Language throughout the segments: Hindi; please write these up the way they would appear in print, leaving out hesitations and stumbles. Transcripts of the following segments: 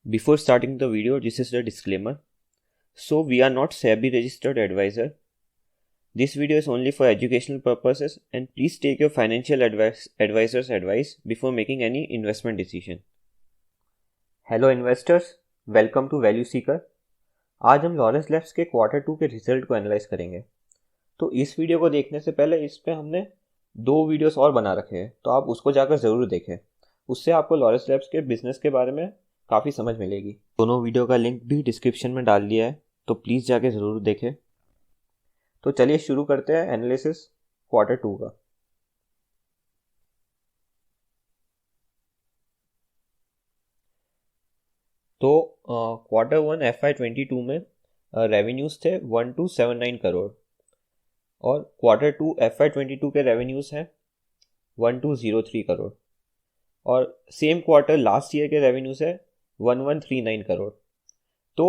Before starting the video, this is the disclaimer. So, we are not SEBI registered advisor. This video is only for educational purposes and please take your financial advisor's advice before making any investment decision. Hello investors, welcome to Value Seeker. आज हम लॉरेंस लैब्स के Q2 के रिजल्ट को एनालाइज करेंगे। तो इस वीडियो को देखने से पहले इस पे हमने 2 वीडियोस और बना रखे हैं, तो आप उसको जाकर ज़रूर देखें। उससे आपको लॉरेंस लैब्स के बिजनेस के बारे में काफ़ी समझ मिलेगी। दोनों वीडियो का लिंक भी डिस्क्रिप्शन में डाल दिया है, तो प्लीज़ जाके ज़रूर देखें। तो चलिए शुरू करते हैं एनालिसिस Q2 का। तो Q1 FY22 में रेवेन्यूज़ थे 1279 करोड़ और Q2 FY22 के रेवेन्यूज़ हैं 1203 करोड़ और सेम क्वार्टर लास्ट ईयर के रेवेन्यूज है 1139 करोड़। तो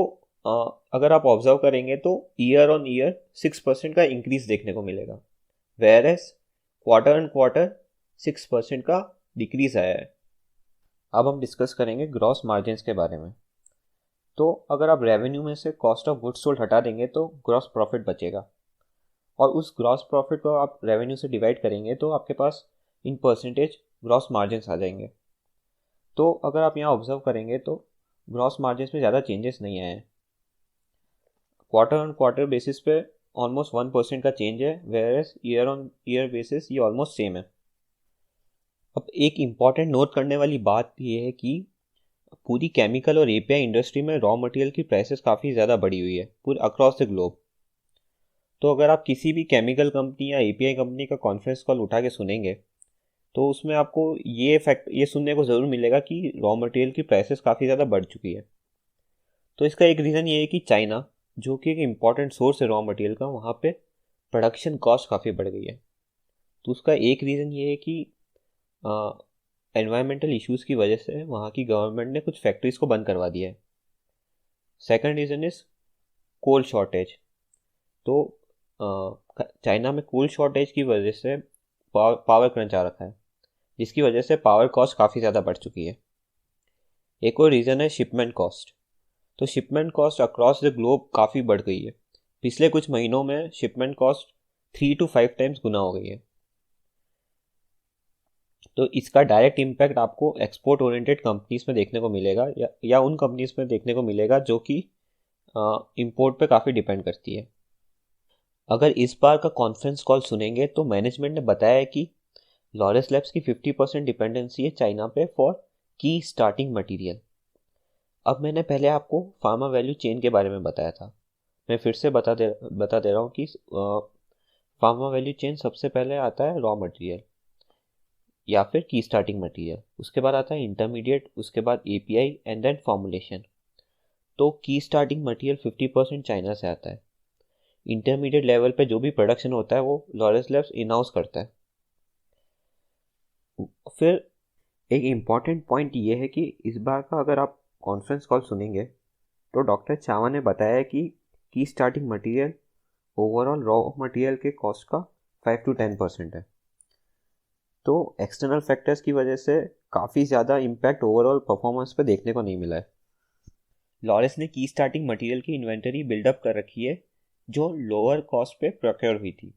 अगर आप ऑब्जर्व करेंगे तो ईयर ऑन ईयर 6% का इंक्रीज देखने को मिलेगा, whereas quarter on quarter 6% का डिक्रीज आया है। अब हम डिस्कस करेंगे ग्रॉस मार्जिन्स के बारे में। तो अगर आप रेवेन्यू में से कॉस्ट ऑफ गुड्स सोल्ड हटा देंगे तो ग्रॉस प्रॉफिट बचेगा और उस ग्रॉस प्रॉफिट को आप रेवेन्यू से डिवाइड करेंगे तो आपके पास इन परसेंटेज ग्रॉस मार्जिन्स आ जाएंगे। तो अगर आप यहाँ ऑब्जर्व करेंगे तो ग्रॉस मार्जिन्स में ज़्यादा चेंजेस नहीं आए हैं। क्वार्टर ऑन क्वार्टर बेसिस पे ऑलमोस्ट 1% का चेंज है, whereas year on year basis ये ऑलमोस्ट सेम है। अब एक इम्पॉर्टेंट नोट करने वाली बात ये है कि पूरी केमिकल और एपीआई इंडस्ट्री में रॉ मटेरियल की प्राइसेस काफ़ी ज़्यादा बढ़ी हुई है पूरे अक्रॉस द ग्लोब। तो अगर आप किसी भी केमिकल कंपनी या एपीआई कंपनी का कॉन्फ्रेंस कॉल उठा के सुनेंगे तो उसमें आपको ये सुनने को ज़रूर मिलेगा कि रॉ मटेरियल की प्राइसेस काफ़ी ज़्यादा बढ़ चुकी है। तो इसका एक रीज़न ये है कि चाइना, जो कि एक इम्पॉर्टेंट सोर्स है रॉ मटेरियल का, वहाँ पे प्रोडक्शन कॉस्ट काफ़ी बढ़ गई है। तो उसका एक रीज़न ये है कि एनवायरमेंटल इश्यूज़ की वजह से वहाँ की गवर्नमेंट ने कुछ फैक्ट्रीज़ को बंद करवा दिया है। Second reason is coal shortage. तो चाइना में कोल शॉर्टेज की वजह से पावर क्रंच आ रखा है, जिसकी वजह से पावर कॉस्ट काफ़ी ज़्यादा बढ़ चुकी है। एक और रीज़न है शिपमेंट कॉस्ट। तो shipment cost across the globe काफ़ी बढ़ गई है। पिछले कुछ महीनों में शिपमेंट कॉस्ट 3 to 5 टाइम्स गुना हो गई है। तो इसका डायरेक्ट इम्पैक्ट आपको एक्सपोर्ट ओरिएंटेड कंपनीज में देखने को मिलेगा या उन कंपनीज में देखने को मिलेगा जो कि इंपोर्ट पे काफ़ी डिपेंड करती है। अगर इस बार का कॉन्फ्रेंस कॉल सुनेंगे तो मैनेजमेंट ने बताया है कि लॉरेंस लैब्स की 50% डिपेंडेंसी है चाइना पे फॉर की स्टार्टिंग मटेरियल। अब मैंने पहले आपको फार्मा वैल्यू चेन के बारे में बताया था, मैं फिर से बता दे रहा हूँ कि फार्मा वैल्यू चेन सबसे पहले आता है रॉ मटेरियल या फिर की स्टार्टिंग मटेरियल, उसके बाद आता है इंटरमीडिएट, उसके बाद एपीआई एंड देन फॉर्मुलेशन। तो की स्टार्टिंग मटेरियल 50% चाइना से आता है। इंटरमीडिएट लेवल पे जो भी प्रोडक्शन होता है वो लॉरेंस लैब्स इन हाउस करता है। फिर एक इम्पॉर्टेंट पॉइंट ये है कि इस बार का अगर आप कॉन्फ्रेंस कॉल सुनेंगे तो डॉक्टर चावा ने बताया कि starting material overall raw material के कॉस्ट का 5 to 10% है। तो एक्सटर्नल फैक्टर्स की वजह से काफ़ी ज़्यादा इम्पैक्ट ओवरऑल परफॉर्मेंस पे देखने को नहीं मिला है। लॉरेंस ने की स्टार्टिंग मटेरियल की इन्वेंटरी बिल्डअप कर रखी है जो लोअर कॉस्ट पे प्रोक्योर हुई थी।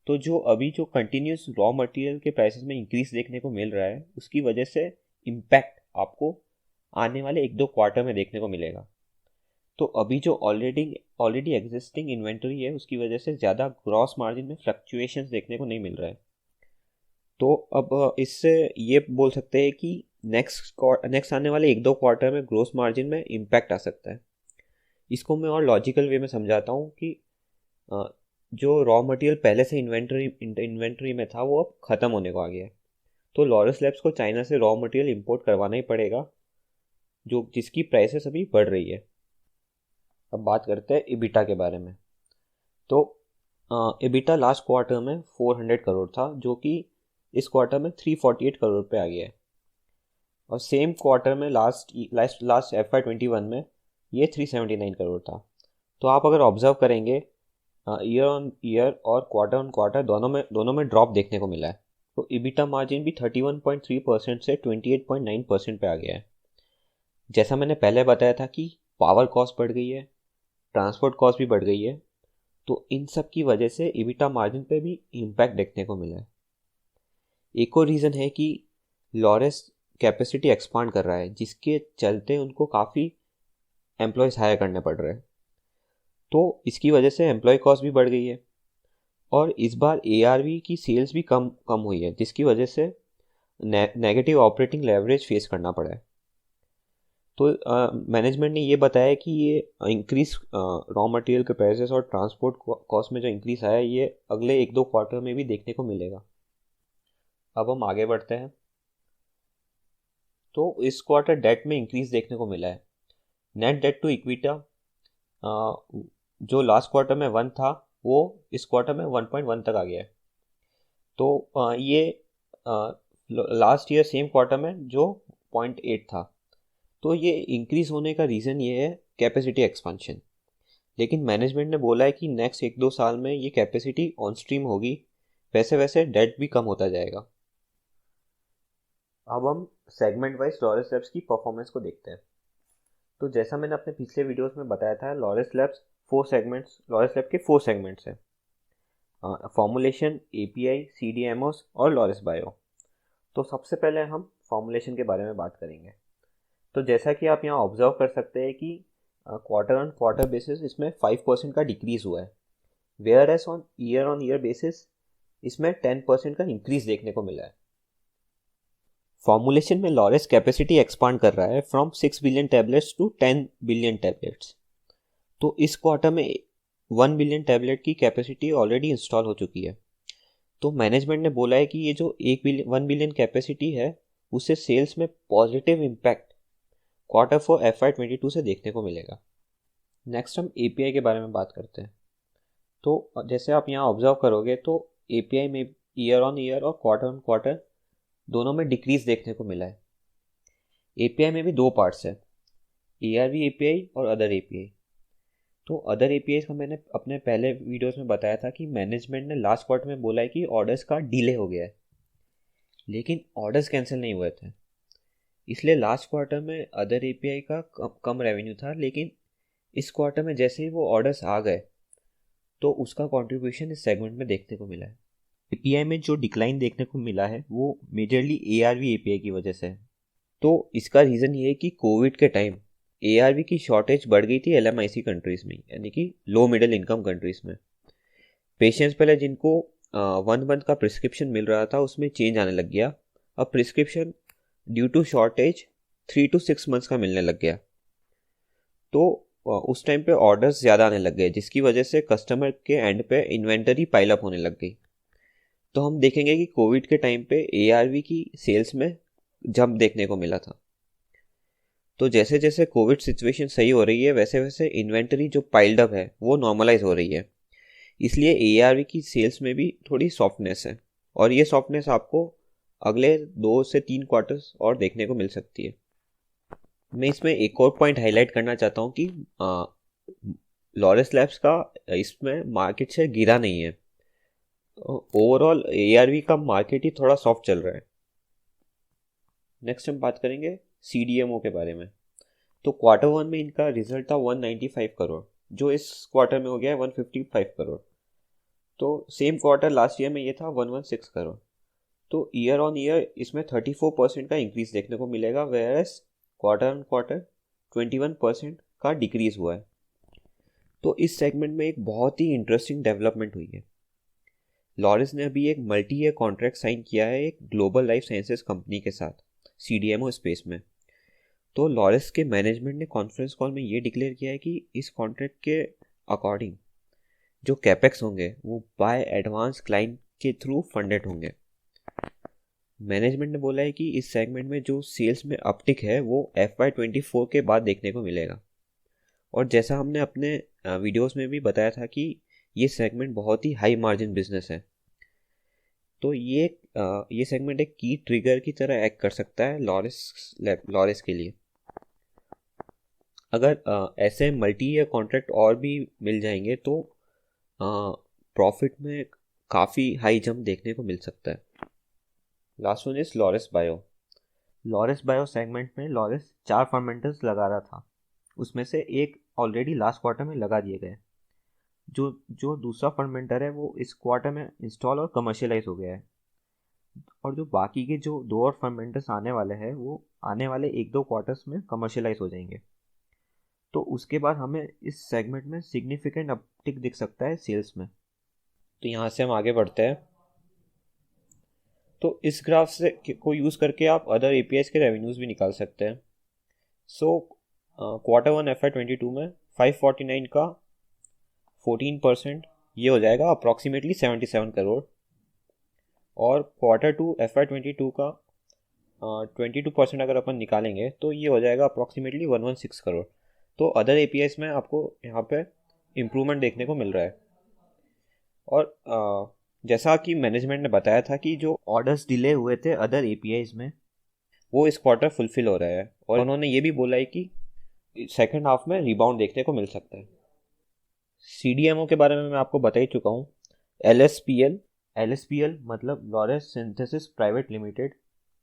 तो जो कंटिन्यूस रॉ मटेरियल के प्राइसेस में इंक्रीज देखने को मिल रहा है उसकी वजह से इम्पैक्ट आपको आने वाले 1-2 क्वार्टर में देखने को मिलेगा। तो अभी जो ऑलरेडी एग्जिस्टिंग इन्वेंटरी है उसकी वजह से ज़्यादा ग्रॉस मार्जिन में फ्लक्चुएशंस देखने को नहीं मिल रहा है। तो अब इससे ये बोल सकते हैं कि नेक्स्ट आने वाले 1-2 क्वार्टर में ग्रॉस मार्जिन में इम्पैक्ट आ सकता है। इसको मैं और लॉजिकल वे में समझाता हूँ कि जो रॉ मटेरियल पहले से इन्वेंटरी में था वो अब ख़त्म होने को आ गया है। तो लॉरेंस लैब्स को चाइना से रॉ मटेरियल इंपोर्ट करवाना ही पड़ेगा, जिसकी प्राइसेस अभी बढ़ रही है। अब बात करते हैं इबिटा के बारे में। तो इबिटा लास्ट क्वार्टर में 400 करोड़ था, जो कि इस क्वार्टर में 348 करोड़ पे आ गया है और सेम क्वार्टर में लास्ट FY21 में ये 379 करोड़ था। तो आप अगर ऑब्जर्व करेंगे ईयर ऑन ईयर और क्वार्टर ऑन क्वार्टर दोनों में ड्रॉप देखने को मिला है। तो इबिटा मार्जिन भी 31.3% से 28.9% पे आ गया है। जैसा मैंने पहले बताया था कि पावर कॉस्ट बढ़ गई है, ट्रांसपोर्ट कॉस्ट भी बढ़ गई है, तो इन सब की वजह से EBITDA मार्जिन पे भी इम्पैक्ट देखने को मिला है। एक और रीज़न है कि लॉरेस कैपेसिटी एक्सपांड कर रहा है, जिसके चलते उनको काफ़ी एम्प्लॉयज़ हायर करने पड़ रहे हैं, तो इसकी वजह से एम्प्लॉय कॉस्ट भी बढ़ गई है। और इस बार ARV की सेल्स भी कम कम हुई है, जिसकी वजह से नेगेटिव ऑपरेटिंग लेवरेज फेस करना पड़ा है। तो मैनेजमेंट ने ये बताया कि ये इंक्रीज रॉ मटेरियल के प्राइसेस और ट्रांसपोर्ट कॉस्ट में जो इंक्रीज आया है, ये अगले 1-2 क्वार्टर में भी देखने को मिलेगा। अब हम आगे बढ़ते हैं। तो इस क्वार्टर डेट में इंक्रीज देखने को मिला है। नेट डेट टू इक्विटा जो लास्ट क्वार्टर में 1 था, वो इस क्वार्टर में 1.1 तक आ गया है। तो ये लास्ट ईयर सेम क्वार्टर में जो 0.8 था। तो ये इंक्रीज होने का रीज़न ये है कैपेसिटी एक्सपांशन। लेकिन मैनेजमेंट ने बोला है कि नेक्स्ट 1-2 साल में ये कैपेसिटी ऑन स्ट्रीम होगी, वैसे वैसे डेट भी कम होता जाएगा। अब हम सेगमेंट वाइज लॉरेस लैब्स की परफॉर्मेंस को देखते हैं। तो जैसा मैंने अपने पिछले वीडियोस में बताया था, लॉरेस लैब के 4 सेगमेंट्स हैं: फॉर्मुलेशन, API, CDMOs और लॉरेस बायो। तो सबसे पहले हम फॉर्मुलेशन के बारे में बात करेंगे। तो जैसा कि आप यहाँ ऑब्जर्व कर सकते हैं कि क्वार्टर ऑन क्वार्टर बेसिस इसमें 5% का डिक्रीज हुआ है, whereas on year basis इसमें 10% का इंक्रीज देखने को मिला है। फॉर्मुलेशन में लॉरेस कैपेसिटी एक्सपांड कर रहा है from 6 billion tablets to 10 billion tablets. तो इस क्वार्टर में 1 बिलियन टैबलेट की कैपेसिटी ऑलरेडी इंस्टॉल हो चुकी है। तो मैनेजमेंट ने बोला है कि ये जो 1 बिलियन कैपेसिटी है, उससे सेल्स में पॉजिटिव इम्पैक्ट Q4 FY22 से देखने को मिलेगा। नेक्स्ट हम API के बारे में बात करते हैं। तो जैसे आप यहाँ ऑब्जर्व करोगे तो API में ईयर ऑन ईयर और क्वार्टर ऑन क्वार्टर दोनों में डिक्रीज देखने को मिला है। API में भी 2 पार्ट्स है, ARV API और अदर API। तो अदर API का मैंने अपने पहले वीडियोस में बताया था कि मैनेजमेंट ने लास्ट क्वार्टर में बोला है कि ऑर्डर्स का डिले हो गया है, लेकिन ऑर्डर्स कैंसिल नहीं हुए थे, इसलिए लास्ट क्वार्टर में अदर API का कम रेवेन्यू था। लेकिन इस क्वार्टर में जैसे ही वो ऑर्डर्स आ गए, तो उसका कंट्रीब्यूशन इस सेगमेंट में देखने को मिला है। API में जो डिक्लाइन देखने को मिला है वो मेजरली ARV API की वजह से है। तो इसका रीज़न ये है कि कोविड के टाइम ARV की शॉर्टेज बढ़ गई थी LMIC कंट्रीज़ में, यानी कि लो मिडिल इनकम कंट्रीज़ में। पेशेंट्स पहले जिनको 1 मंथ का प्रिस्क्रिप्शन मिल रहा था, उसमें चेंज आने लग गया। अब prescription due to shortage 3 to 6 months का मिलने लग गया। तो उस टाइम पे ऑर्डर्स ज़्यादा आने लग गए, जिसकी वजह से कस्टमर के एंड पे इन्वेंटरी पाइल अप होने लग गई। तो हम देखेंगे कि कोविड के टाइम पे ARV की सेल्स में जंप देखने को मिला था। तो जैसे जैसे कोविड सिचुएशन सही हो रही है, वैसे वैसे इन्वेंटरी जो पाइल्ड अप है वो नॉर्मलाइज हो रही है, इसलिए ARV की सेल्स में भी थोड़ी सॉफ्टनेस है, और ये सॉफ्टनेस आपको अगले 2 से 3 क्वार्टर्स और देखने को मिल सकती है। मैं इसमें एक और पॉइंट हाईलाइट करना चाहता हूँ कि लॉरेस लैब्स का इसमें मार्केट शेयर गिरा नहीं है। ओवरऑल ARV का मार्केट ही थोड़ा सॉफ्ट चल रहा है। नेक्स्ट हम बात करेंगे CDMO के बारे में। तो Q1 में इनका रिजल्ट था 195 करोड़, जो इस क्वार्टर में हो गया है 155 करोड़। तो सेम क्वार्टर लास्ट ईयर में ये था 116 करोड़। तो ईयर ऑन ईयर इसमें 34% का इंक्रीज देखने को मिलेगा, वेयरएस क्वार्टर ऑन क्वार्टर 21% का डिक्रीज हुआ है। तो इस सेगमेंट में एक बहुत ही इंटरेस्टिंग डेवलपमेंट हुई है। लॉरेस ने अभी एक मल्टी ईयर कॉन्ट्रैक्ट साइन किया है एक ग्लोबल लाइफ साइंसेज कंपनी के साथ CDMO स्पेस में। तो लॉरेस के मैनेजमेंट ने कॉन्फ्रेंस कॉल में ये डिक्लेयर किया है कि इस कॉन्ट्रैक्ट के अकॉर्डिंग जो कैपेक्स होंगे वो बाय एडवांस क्लाइंट के थ्रू फंडेड होंगे। मैनेजमेंट ने बोला है कि इस सेगमेंट में जो सेल्स में अपटिक है वो FY24 के बाद देखने को मिलेगा। और जैसा हमने अपने वीडियोस में भी बताया था कि ये सेगमेंट बहुत ही हाई मार्जिन बिजनेस है, तो ये सेगमेंट एक की ट्रिगर की तरह एक्ट कर सकता है लॉरेस के लिए। अगर ऐसे मल्टी ईयर कॉन्ट्रैक्ट और भी मिल जाएंगे तो प्रॉफिट में काफ़ी हाई जंप देखने को मिल सकता है। Last one is Laureus bio. Laureus bio segment में लॉरेस 4 फर्मेंटर्स लगा रहा था, उसमें से एक ऑलरेडी लास्ट क्वार्टर में लगा दिए गए। जो जो दूसरा फर्मेंटर है वो इस क्वार्टर में इंस्टॉल और कमर्शियलाइज हो गया है, और जो बाकी के जो 2 और फर्मेंटर्स आने वाले हैं वो आने वाले 1-2 क्वार्टर्स में कमर्शियलाइज हो जाएंगे। तो उसके बाद हमें इस सेगमेंट में सिग्निफिकेंट अपटिक दिख सकता है सेल्स में। तो यहाँ से हम आगे बढ़ते हैं। तो इस ग्राफ से को यूज़ करके आप अदर एपीआईज के रेवेन्यूज़ भी निकाल सकते हैं। सो Q1 FY22 में 549 का 14% ये हो जाएगा अप्रॉक्सीमेटली 77 करोड़, और Q2 FY22 का 22% अगर अपन निकालेंगे तो ये हो जाएगा अप्रॉक्सीमेटली 116 करोड़। तो अदर एपीआईज में आपको यहाँ पे इम्प्रूवमेंट देखने को मिल रहा है। और जैसा कि मैनेजमेंट ने बताया था कि जो ऑर्डर्स डिले हुए थे अदर एपीआईज में वो इस क्वार्टर फुलफिल हो रहा है, और उन्होंने ये भी बोला है कि सेकंड हाफ में रिबाउंड देखने को मिल सकता है। सीडीएमओ के बारे में मैं आपको बता ही चुका हूँ। एलएसपीएल मतलब लॉरेस सिंथेसिस प्राइवेट लिमिटेड,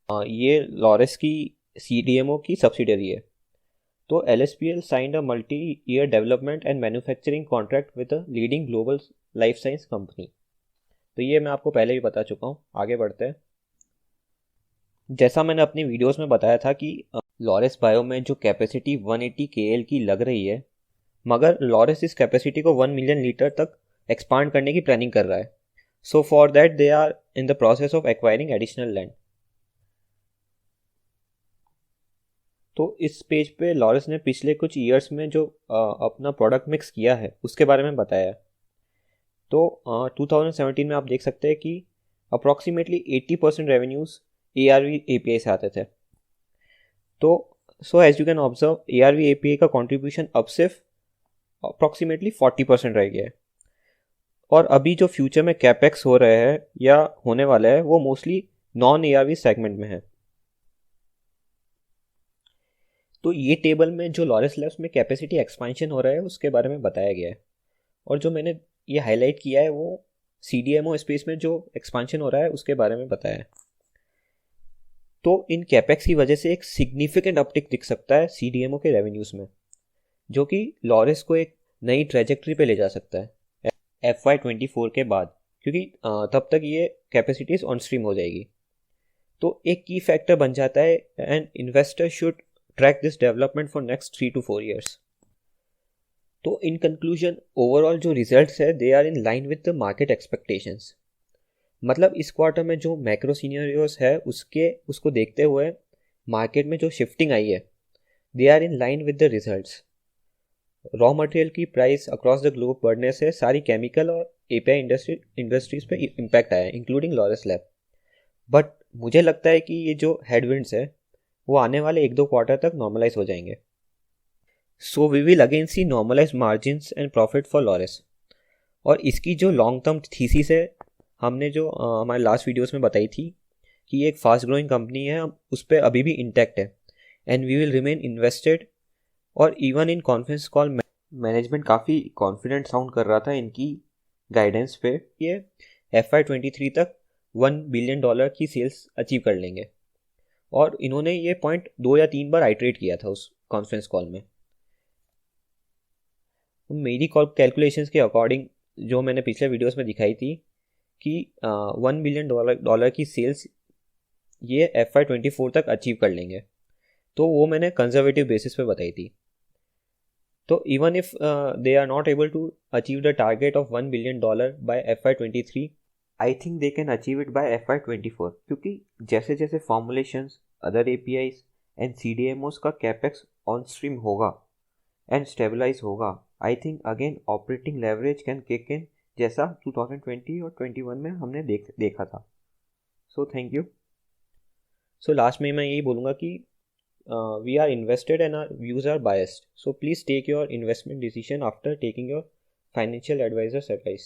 ये लॉरेस की सीडीएमओ की सब्सिडरी है। तो LSPL signed a multi year development and manufacturing contract with a leading global life science company. तो ये मैं आपको पहले भी बता चुका हूँ। आगे बढ़ते हैं। जैसा मैंने अपनी वीडियोस में बताया था कि लॉरेस बायो में जो कैपेसिटी 180 KL की लग रही है, मगर लॉरेस इस कैपेसिटी को 1 मिलियन लीटर तक एक्सपांड करने की प्लानिंग कर रहा है। So for that they are in the process of acquiring additional land. तो इस पेज पे लॉरेस ने पिछले कुछ ईयर्स में जो अपना प्रोडक्ट मिक्स किया है उसके बारे में बताया। तो 2017 में आप देख सकते हैं कि अप्रॉक्सीमेटली 80% रेवेन्यूज़ ARV API से आते थे। तो so as you can observe ARV API का कंट्रीब्यूशन अब सिर्फ अप्रॉक्सीमेटली 40% रह गया है, और अभी जो फ्यूचर में कैपेक्स हो रहे हैं या होने वाला है वो मोस्टली नॉन ARV सेगमेंट में है। तो ये टेबल में जो लॉरेस लैब्स में कैपेसिटी एक्सपेंशन हो रहा है उसके बारे में बताया गया है, और जो मैंने ये हाईलाइट किया है वो CDMO स्पेस में जो एक्सपेंशन हो रहा है उसके बारे में बताया है। तो इन कैपेक्स की वजह से एक सिग्निफिकेंट अपटिक दिख सकता है CDMO के रेवेन्यूज़ में, जो कि लॉरेस को एक नई ट्रेजेक्ट्री पे ले जा सकता है FY24 के बाद, क्योंकि तब तक ये कैपेसिटीज ऑन स्ट्रीम हो जाएगी। तो एक की फैक्टर बन जाता है, and investor should track this development for next 3 to 4 years। तो इन कंक्लूजन ओवरऑल जो रिजल्ट्स है they are in line with the market expectations. मतलब इस क्वार्टर में जो मैक्रो सीनियरियोस है उसको देखते हुए मार्केट में जो शिफ्टिंग आई है they are in line with the results. Raw material की प्राइस अक्रॉस द ग्लोब बढ़ने से सारी केमिकल और एपीआई इंडस्ट्रीज पे इम्पैक्ट आया है, इंक्लूडिंग लॉरेस लैब। बट मुझे लगता है कि ये जो हेडविंड्स है वो आने वाले 1-2 क्वार्टर तक नॉर्मलाइज हो जाएंगे। So we will again see normalize margins and profit for Laurus. और इसकी जो लॉन्ग टर्म थीसिस है हमने जो हमारे लास्ट वीडियोस में बताई थी कि ये एक फास्ट ग्रोइंग कंपनी है, उस पर अभी भी इंटैक्ट है, and we will remain invested. और even in conference call management काफ़ी कॉन्फिडेंट साउंड कर रहा था इनकी गाइडेंस पे। ये FY23 तक $1 बिलियन की सेल्स अचीव कर लेंगे, और इन्होंने ये पॉइंट 2 या 3 बार आइटरेट किया था उस कॉन्फ्रेंस कॉल में। मेरी कैलकुलेशंस के अकॉर्डिंग जो मैंने पिछले वीडियोस में दिखाई थी कि $1 बिलियन की सेल्स ये FY24 तक अचीव कर लेंगे, तो वो मैंने कंजर्वेटिव बेसिस पे बताई थी। तो even if they are not able to achieve the target of $1 billion by FY23, I think they can achieve it by FY24, क्योंकि जैसे जैसे formulations other APIs and CDMOs का कैपेक्स ऑन स्ट्रीम होगा एंड स्टेबलाइज होगा, I think again operating leverage can kick in, जैसा 2020 और 21 में हमने देखा था। So thank you. So last में मैं यही बोलूँगा कि we are invested and our views are biased, so please take your investment decision after taking your financial advisor's advice.